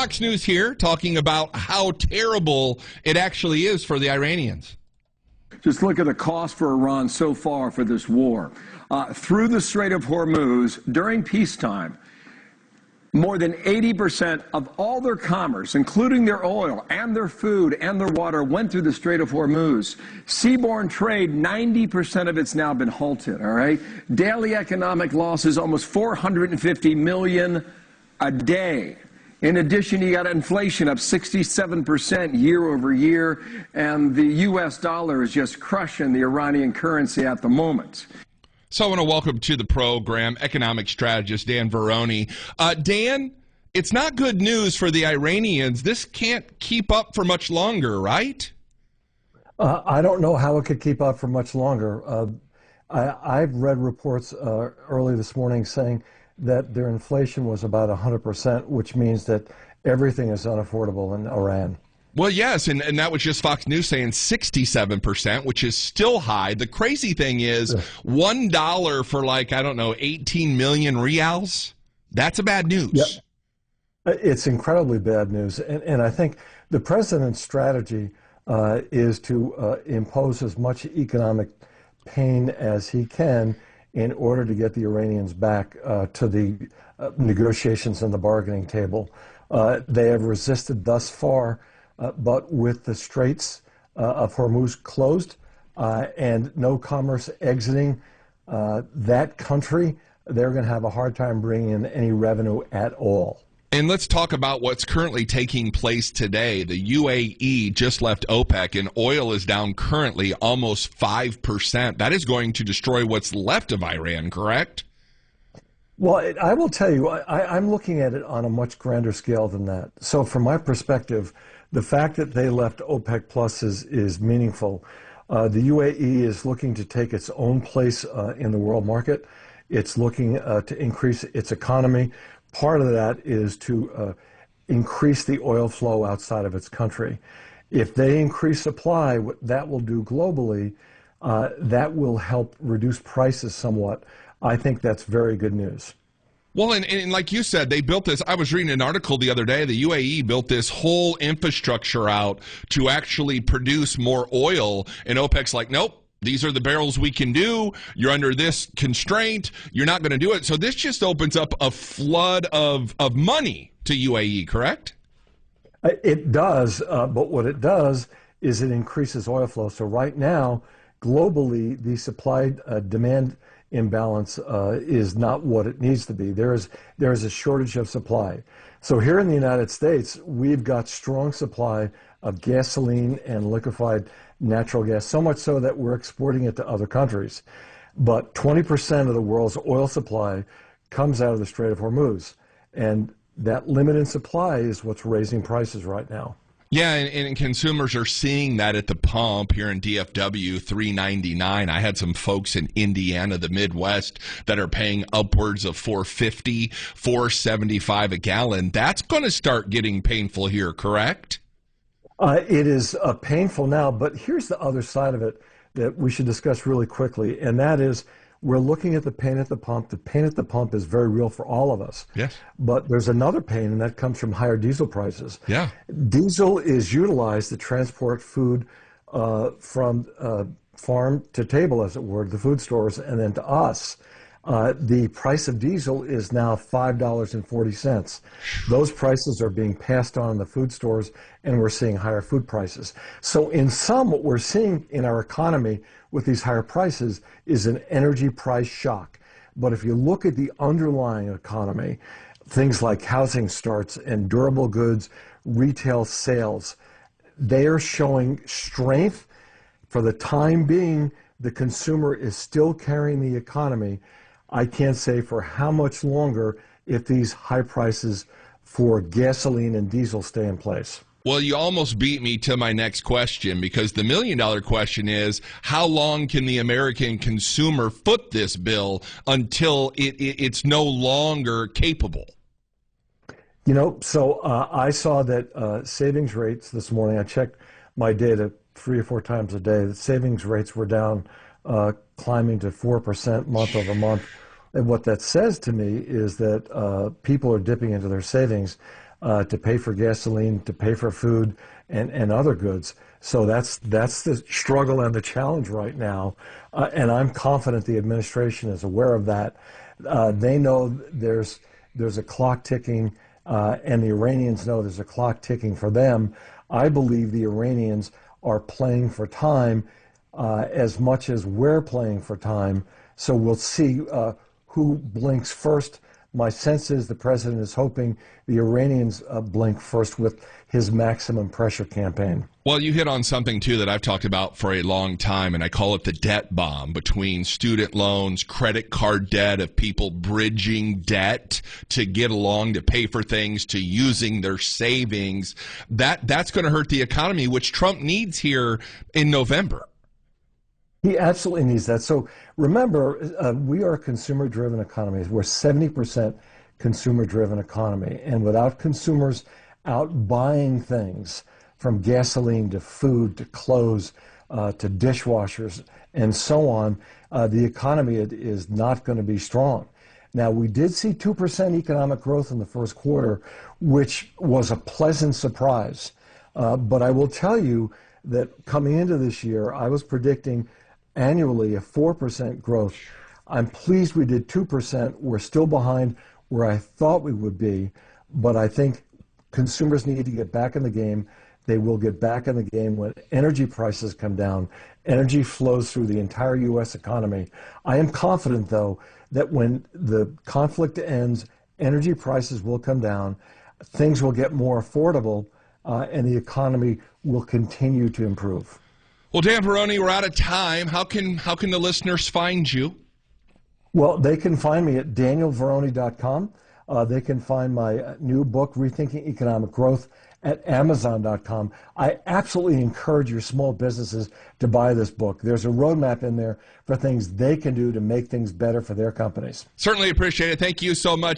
Fox News here talking about how terrible it actually is for the Iranians. Just look at the cost for Iran so far for this war. Through the Strait of Hormuz, during peacetime, more than 80% of all their commerce, including their oil and their food and their water, went through the Strait of Hormuz. Seaborne trade, 90% of it's now been halted, all right? Daily economic losses, almost 450 million a day. In addition, you got inflation up 67% year over year, and the U.S. dollar is just crushing the Iranian currency at the moment. So I want to welcome to the program economic strategist Dan Varroney. Dan, it's not good news for the Iranians. This can't keep up for much longer, right? I don't know how it could keep up for much longer. I've read reports early this morning saying that their inflation was about 100%, which means that everything is unaffordable in Iran. Well, yes, and that was just Fox News saying 67%, which is still high. The crazy thing is $1 for 18 million rials. That's a bad news. Yep. It's incredibly bad news. And I think the president's strategy is to impose as much economic pain as he can in order to get the Iranians back to the negotiations and the bargaining table. They have resisted thus far, but with the Straits of Hormuz closed and no commerce exiting that country, they're going to have a hard time bringing in any revenue at all. And let's talk about what's currently taking place today. The UAE just left OPEC, and oil is down currently almost 5%. That is going to destroy what's left of Iran, correct? Well, I will tell you, I'm looking at it on a much grander scale than that. So from my perspective, the fact that they left OPEC Plus is meaningful. The UAE is looking to take its own place in the world market. It's looking to increase its economy. Part of that is to increase the oil flow outside of its country. If they increase supply, what that will do globally, that will help reduce prices somewhat. I think that's very good news. Well, and like you said, they built this. I was reading an article the other day. The UAE built this whole infrastructure out to actually produce more oil, and OPEC's like, nope. These are the barrels we can do. You're under this constraint. You're not going to do it. So this just opens up a flood of money to UAE, correct? It does, but what it does is it increases oil flow. So right now, globally, the supply-demand imbalance is not what it needs to be. There is a shortage of supply. So here in the United States, we've got strong supply of gasoline and liquefied natural gas, so much so that we're exporting it to other countries. But 20% of the world's oil supply comes out of the Strait of Hormuz. And that limited supply is what's raising prices right now. Yeah, and consumers are seeing that at the pump here in DFW, $3.99. I had some folks in Indiana, the Midwest, that are paying upwards of $4.50, $4.75 a gallon. That's going to start getting painful here, correct? It is painful now, but here's the other side of it that we should discuss really quickly, and that is we're looking at the pain at the pump. The pain at the pump is very real for all of us. Yes. But there's another pain, and that comes from higher diesel prices. Yeah. Diesel is utilized to transport food from farm to table, as it were, to the food stores, and then to us. The price of diesel is now $5.40. Those prices are being passed on in the food stores, and we're seeing higher food prices. So in sum, what we're seeing in our economy with these higher prices is an energy price shock. But if you look at the underlying economy, things like housing starts and durable goods, retail sales, they are showing strength. For the time being, the consumer is still carrying the economy. I can't say for how much longer if these high prices for gasoline and diesel stay in place. Well, you almost beat me to my next question, because the million-dollar question is, how long can the American consumer foot this bill until it's no longer capable? You know, so I saw that savings rates this morning, I checked my data 3 or 4 times a day, the savings rates were down, climbing to 4% month over month. And what that says to me is that people are dipping into their savings. to pay for gasoline, to pay for food, and other goods. So that's the struggle and the challenge right now. And I'm confident the administration is aware of that. They know there's a clock ticking, and the Iranians know there's a clock ticking for them. I believe the Iranians are playing for time as much as we're playing for time. So we'll see who blinks first. My sense is the president is hoping the Iranians blink first with his maximum pressure campaign. Well, you hit on something, too, that I've talked about for a long time, and I call it the debt bomb between student loans, credit card debt, of people bridging debt to get along, to pay for things, to using their savings. That's going to hurt the economy, which Trump needs here in November. He absolutely needs that. So remember, we are a consumer-driven economy. We're 70% consumer-driven economy. And without consumers out buying things, from gasoline to food to clothes to dishwashers and so on, the economy is not going to be strong. Now, we did see 2% economic growth in the first quarter, which was a pleasant surprise. But I will tell you that coming into this year, I was predicting annually a 4% growth. I'm pleased we did 2%. We're still behind where I thought we would be, but I think consumers need to get back in the game. They will get back in the game when energy prices come down. Energy flows through the entire U.S. economy. I am confident, though, that when the conflict ends, energy prices will come down, things will get more affordable, and the economy will continue to improve. Well, Dan Varroney, we're out of time. How can the listeners find you? Well, they can find me at danielvarroney.com. They can find my new book, Rethinking Economic Growth, at Amazon.com. I absolutely encourage your small businesses to buy this book. There's a roadmap in there for things they can do to make things better for their companies. Certainly appreciate it. Thank you so much.